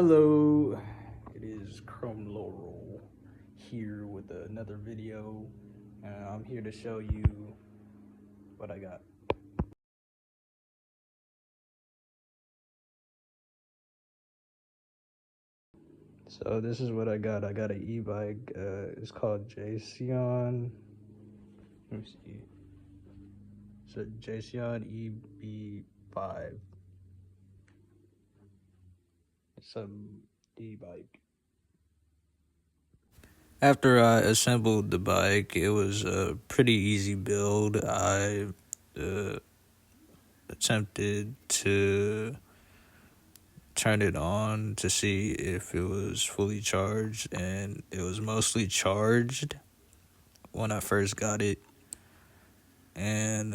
Hello, it is Chrome Laurel here with another video. I'm here to show you what I got. So this is what I got. I got an e-bike. It's called Jasion. Let me see. It's a Jasion E-bike. It's a e-bike. After I assembled the bike, it was a pretty easy build. I attempted to turn it on to see if it was fully charged, and it was mostly charged when I first got it. And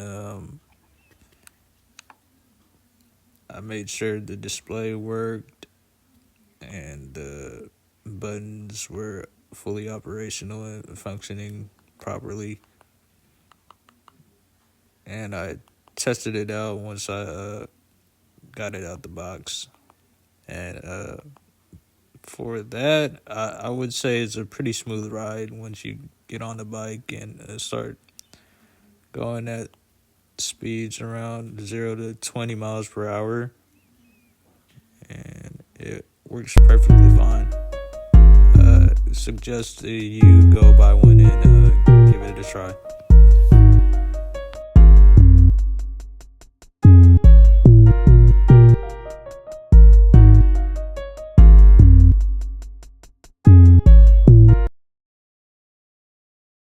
I made sure the display worked and the buttons were fully operational and functioning properly. And I tested it out once I got it out the box. And for that, I would say it's a pretty smooth ride once you get on the bike and start going at speeds around 0 to 20 miles per hour. And it works perfectly fine. Suggest you go buy one and give it a try.